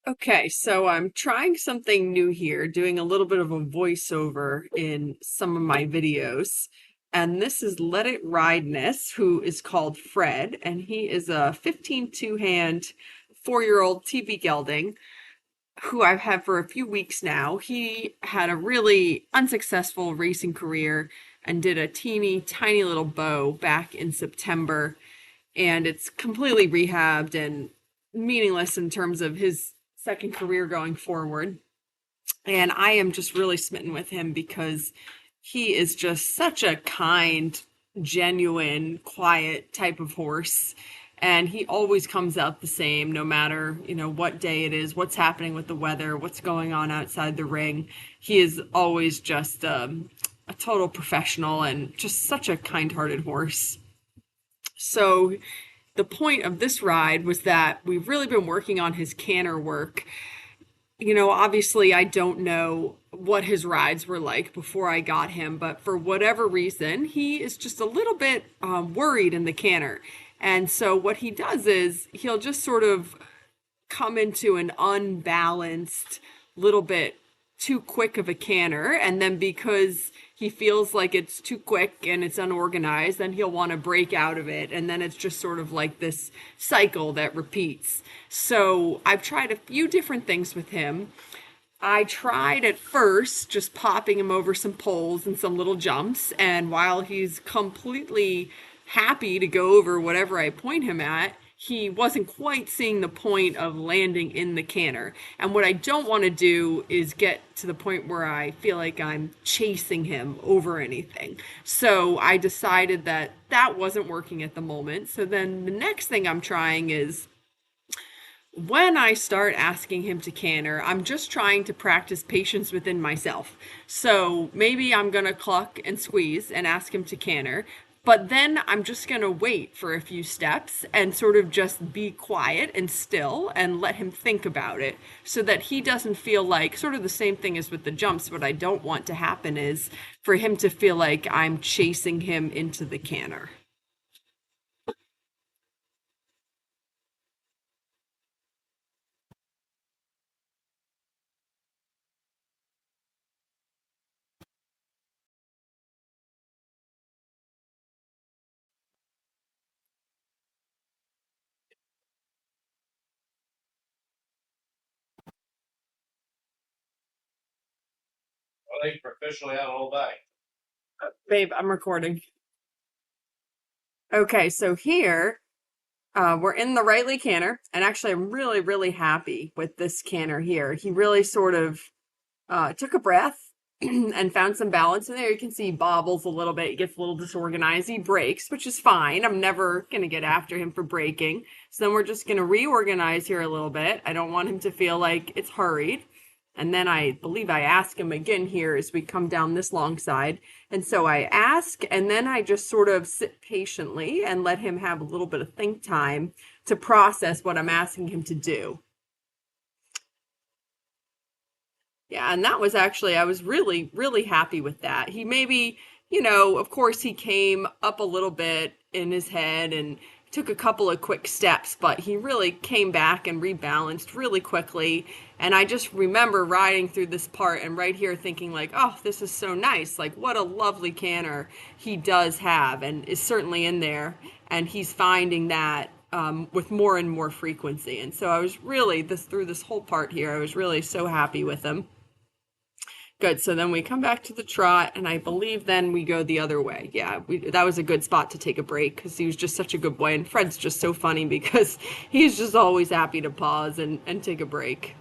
Okay, so I'm trying something new here, doing a little bit of a voiceover in some of my videos. And this is Let It Rideness, who is called Fred, and he is a 15 two-hand 4-year-old TV gelding who I've had for a few weeks now. He had a really unsuccessful racing career and did a teeny tiny little bow back in September, and it's completely rehabbed and meaningless in terms of his second career going forward. And I am just really smitten with him because he is just such a kind, genuine, quiet type of horse. And he always comes out the same, no matter, what day it is, what's happening with the weather, what's going on outside the ring. He is always just a total professional and just such a kind-hearted horse. So the point of this ride was that we've really been working on his canter work. Obviously, I don't know what his rides were like before I got him, but for whatever reason, he is just a little bit worried in the canter. And so, what he does is he'll just sort of come into an unbalanced, little bit too quick of a canter, and then because he feels like it's too quick and it's unorganized, then he'll want to break out of it, and then it's just sort of like this cycle that repeats. So I've tried a few different things with him. I tried at first just popping him over some poles and some little jumps, and while he's completely happy to go over whatever I point him at, he wasn't quite seeing the point of landing in the canter. And what I don't want to do is get to the point where I feel like I'm chasing him over anything. So I decided that that wasn't working at the moment. So then the next thing I'm trying is when I start asking him to canter, I'm just trying to practice patience within myself. So maybe I'm going to cluck and squeeze and ask him to canter, but then I'm just going to wait for a few steps and sort of just be quiet and still and let him think about it so that he doesn't feel like, sort of the same thing as with the jumps. What I don't want to happen is for him to feel like I'm chasing him into the canter. I think officially out all day. Babe, I'm recording. Okay, so here we're in the Rightly canter, and actually, I'm really, really happy with this canter here. He really sort of took a breath and found some balance in there. You can see he bobbles a little bit. He gets a little disorganized. He breaks, which is fine. I'm never going to get after him for breaking. So then we're just going to reorganize here a little bit. I don't want him to feel like it's hurried. And then I believe I ask him again here as we come down this long side. And so I ask, and then I just sort of sit patiently and let him have a little bit of think time to process what I'm asking him to do. Yeah, and that was actually, I was really, really happy with that. He maybe, of course, he came up a little bit in his head and took a couple of quick steps, but he really came back and rebalanced really quickly. And I just remember riding through this part and right here thinking, like, oh, this is so nice. Like, what a lovely canter he does have and is certainly in there. And he's finding that with more and more frequency. And so I was really, through this whole part here, I was really so happy with him. Good. So then we come back to the trot, and I believe then we go the other way. Yeah, that was a good spot to take a break because he was just such a good boy. And Fred's just so funny because he's just always happy to pause and take a break.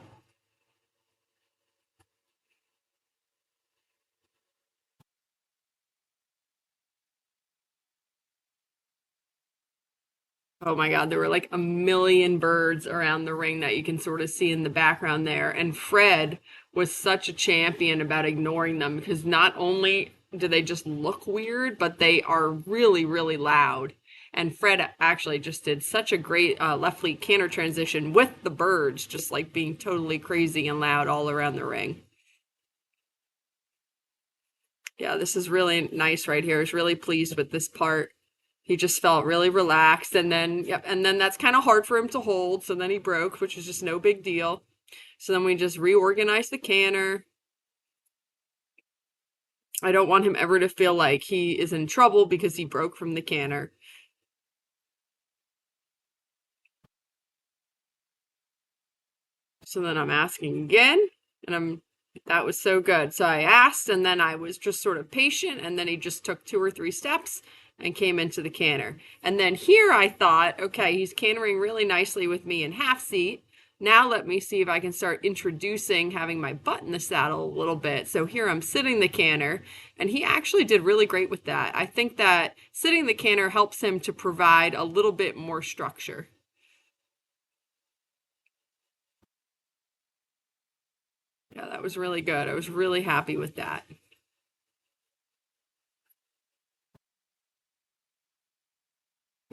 Oh my God, there were like a million birds around the ring that you can sort of see in the background there. And Fred was such a champion about ignoring them because not only do they just look weird, but they are really, really loud. And Fred actually just did such a great left fleet canter transition with the birds just like being totally crazy and loud all around the ring. Yeah, this is really nice right here. I was really pleased with this part. He just felt really relaxed, and then yep, and then that's kind of hard for him to hold, so then he broke, which is just no big deal. So then we just reorganized the canner. I don't want him ever to feel like he is in trouble because he broke from the canner. So then I'm asking again, and that was so good. So I asked, and then I was just sort of patient, and then he just took 2 or 3 steps and came into the canter. And then here I thought, okay, he's cantering really nicely with me in half seat. Now let me see if I can start introducing having my butt in the saddle a little bit. So here I'm sitting the canter, and he actually did really great with that. I think that sitting the canter helps him to provide a little bit more structure. Yeah, that was really good. I was really happy with that.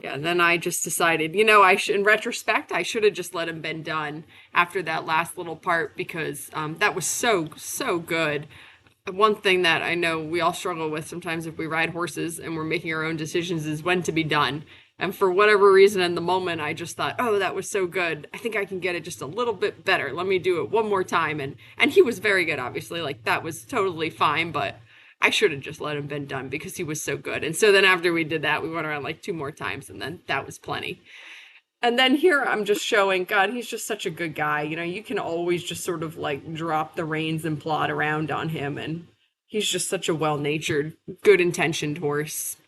Yeah, and then I just decided, in retrospect, I should have just let him been done after that last little part because that was so, so good. One thing that I know we all struggle with sometimes if we ride horses and we're making our own decisions is when to be done. And for whatever reason in the moment, I just thought, oh, that was so good. I think I can get it just a little bit better. Let me do it one more time. And he was very good, obviously. Like that was totally fine, but I should have just let him been done because he was so good. And so then after we did that, we went around like 2 more times and then that was plenty. And then here I'm just showing, God, he's just such a good guy. You can always just sort of like drop the reins and plod around on him. And he's just such a well natured, good intentioned horse.